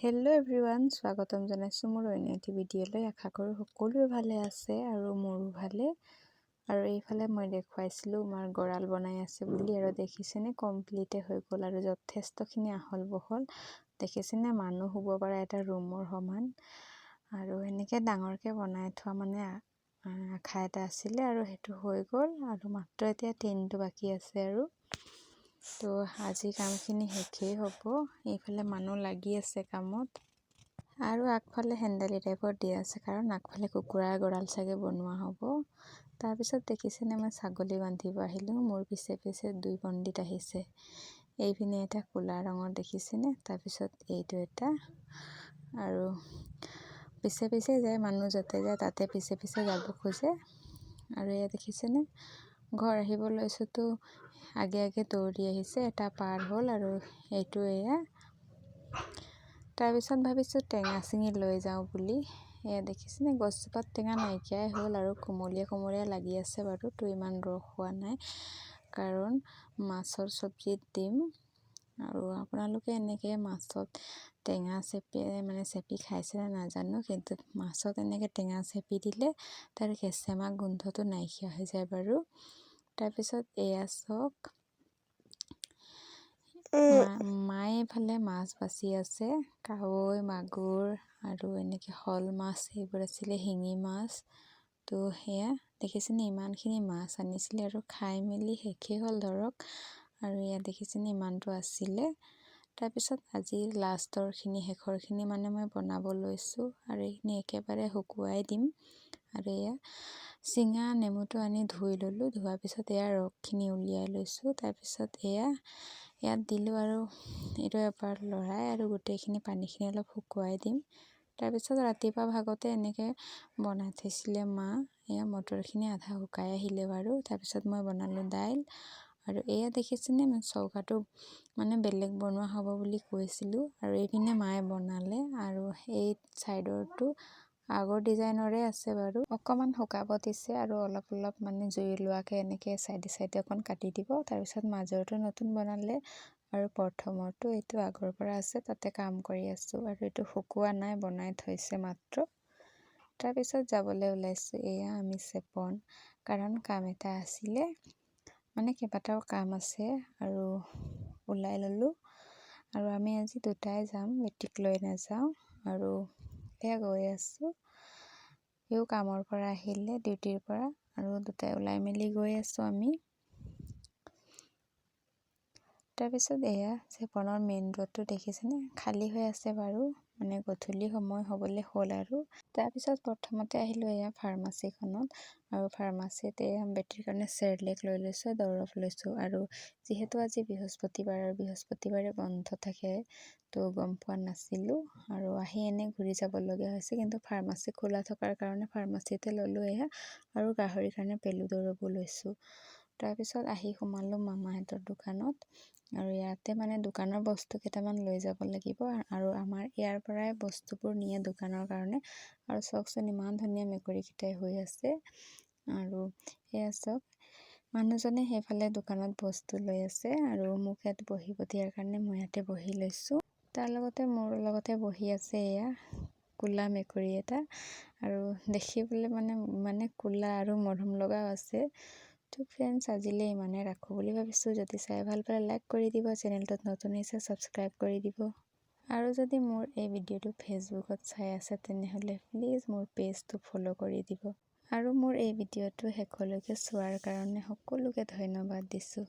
Hello' everyone, স্বাগতম জনাইছোঁ মোৰ অন্য এটি ভিডিঅ'লৈ। আশা কৰোঁ সকলোৱে ভালে আছে আৰু মোৰো ভালে। আৰু এইফালে মই দেখুৱাইছিলোঁ আমাৰ গঁৰাল বনাই আছে বুলি, আৰু দেখিছেনে কমপ্লিটে হৈ গ'ল আৰু যথেষ্টখিনি আহল বহল। দেখিছেনে মানুহ শুব পৰা এটা ৰুমৰ সমান। আৰু এনেকৈ ডাঙৰকৈ বনাই থোৱা মানে আশা এটা আছিলে আৰু সেইটো হৈ গ'ল। আৰু মাত্ৰ এতিয়া টিনটো বাকী আছে আৰু তো আজি কামখিনি শেষেই হ'ব। এইফালে মানুহ লাগি আছে কামত আৰু আগফালে হেন্দালি টাইপৰ দিয়া আছে, কাৰণ আগফালে কুকুৰাৰ গঁৰাল চাগে বনোৱা হ'ব। তাৰপিছত দেখিছেনে মই ছাগলী বান্ধিব আহিলোঁ। মোৰ পিছে পিছে 2 পণ্ডিত আহিছে। এইপিনে এটা ক'লা ৰঙৰ দেখিছেনে, তাৰপিছত এইটো এটা, আৰু পিছে পিছে যায় মানুহ, য'তে যায় তাতে পিছে পিছে যাব খোজে। আৰু এয়া দেখিছেনে ঘৰ আহিব লৈছোঁতো আগে আগে দৌৰি আহিছে, এটা পাৰ হ'ল আৰু এইটো এয়া। তাৰপিছত ভাবিছোঁ টেঙা চিঙি লৈ যাওঁ বুলি। এয়া দেখিছেনে গছজোপাত টেঙা নাইকিয়াই হ'ল আৰু কোমলীয়া কোমলীয়া লাগি আছে বাৰু। তো ইমান ৰস হোৱা নাই, কাৰণ মাছৰ চব্জিত দিম। আৰু আপোনালোকে এনেকৈ মাছত টেঙা চেপি খাইছেনে নাজানো, কিন্তু মাছত এনেকৈ টেঙা চেপি দিলে তাৰ কেঁচেমা গোন্ধটো নাইকিয়া হৈ যায় বাৰু। তাৰপিছত এয়া চাওক, মায়ে এইফালে মাছ বাছি আছে। কাৱৈ, মাগুৰ আৰু এনেকৈ শ'ল মাছ এইবোৰ আছিলে, শিঙি মাছ। তো সেয়া দেখিছেনে ইমানখিনি মাছ আনিছিলে আৰু খাই মেলি শেষেই হ'ল ধৰক। আৰু এয়া দেখিছেনে ইমানটো আছিলে। তাৰপিছত আজি শেষৰখিনি মানে মই বনাব লৈছোঁ, আৰু এইখিনি একেবাৰে শুকুৱাই দিম। আৰু এয়া চিঙা নেমুটো আনি ধুই ল'লোঁ, ধোৱাৰ পিছত এয়া ৰসখিনি উলিয়াই লৈছোঁ। তাৰপিছত ইয়াত দিলোঁ আৰু এইটো এবাৰ লৰাই আৰু গোটেইখিনি পানীখিনি অলপ শুকুৱাই দিম। তাৰপিছত ৰাতিপুৱা ভাগতে এনেকৈ বনাই থৈছিলে মা। এয়া মটৰখিনি আধা শুকাই আহিলে বাৰু। তাৰপিছত মই বনালোঁ দাইল। আৰু এয়া দেখিছেনে চৌকাটো মানে বেলেগ বনোৱা হ'ব বুলি কৈছিলোঁ, আৰু এইপিনে মায়ে বনালে। আৰু এই ছাইডৰটো আগৰ ডিজাইনৰে আছে বাৰু, অকণমান শুকাব দিছে আৰু অলপ অলপ মানে জুই লোৱাকৈ এনেকৈ চাইডে চাইডে অকণ কাটি দিব। তাৰপিছত মাজৰটো নতুন বনালে আৰু প্ৰথমৰটো এইটো আগৰ পৰা আছে, তাতে কাম কৰি আছোঁ। আৰু এইটো শুকোৱা নাই, বনাই থৈছে মাত্ৰ। তাৰপিছত যাবলৈ ওলাইছোঁ। এয়া আমি চেপন, কাৰণ কাম এটা আছিলে, মানে কেইবাটাও কাম আছে আৰু ওলাই ল'লোঁ। আৰু আমি আজি দুটাই যাম, বেটিক লৈ নাযাওঁ। আৰু এয়া গৈ আছোঁ, সিও কামৰ পৰা আহিলে ডিউটিৰ পৰা, আৰু দুটাই ওলাই মেলি গৈ আছোঁ আমি। তাৰপিছত এয়া চেপনৰ মেইন ৰোডটো দেখিছেনে খালী হৈ আছে বাৰু, মানে গধূলি সময় হ'বলৈ হ'ল আৰু। তাৰপিছত প্ৰথমতে আহিলোঁ এয়া ফাৰ্মাচীখনত, আৰু ফাৰ্মাচীত এয়া বেটিৰ কাৰণে চেৰেলেক লৈ লৈছোঁ, দৰৱ লৈছোঁ। আৰু যিহেতু আজি বৃহস্পতিবাৰ আৰু বৃহস্পতিবাৰে বন্ধ থাকে, তো গম পোৱা নাছিলোঁ আৰু আহি এনেই ঘূৰি যাবলগীয়া হৈছে। কিন্তু ফাৰ্মাচী খোলা থকাৰ কাৰণে ফাৰ্মাচীতে ল'লোঁ এয়া, আৰু গাহৰিৰ কাৰণে পেলু দৰৱো লৈছোঁ। তাৰপিছত আহি সোমালোঁ মামাহঁতৰ দোকানত, আৰু ইয়াতে মানে দোকানৰ বস্তু কেইটামান লৈ যাব লাগিব, আৰু আমাৰ ইয়াৰ পৰাই বস্তুবোৰ নিয়ে দোকানৰ কাৰণে। আৰু চাওকচোন ইমান ধুনীয়া মেকুৰীকেইটাই হৈ আছে। আৰু এয়া চাওক, মানুহজনে সেইফালে দোকানত বস্তু লৈ আছে, আৰু মোক ইয়াত বহিব দিয়াৰ কাৰণে মই ইয়াতে বহি লৈছোঁ। তাৰ লগতে মোৰ লগতে বহি আছে এয়া ক'লা মেকুৰী এটা, আৰু দেখিবলৈ মানে ক'লা আৰু মৰম লগাও আছে। তো ফ্ৰেণ্ডছ, আজিলৈ ইমানে ৰাখোঁ বুলি ভাবিছোঁ। যদি চাই ভাল পালে লাইক কৰি দিব, চেনেলটোত নতুন হৈছে ছাবস্ক্ৰাইব কৰি দিব। আৰু যদি মোৰ এই ভিডিঅ'টো ফেচবুকত চাই আছে, তেনেহ'লে প্লিজ মোৰ পেজটো ফ'ল' কৰি দিব। আৰু মোৰ এই ভিডিঅ'টো শেষলৈকে চোৱাৰ কাৰণে সকলোকে ধন্যবাদ দিছোঁ।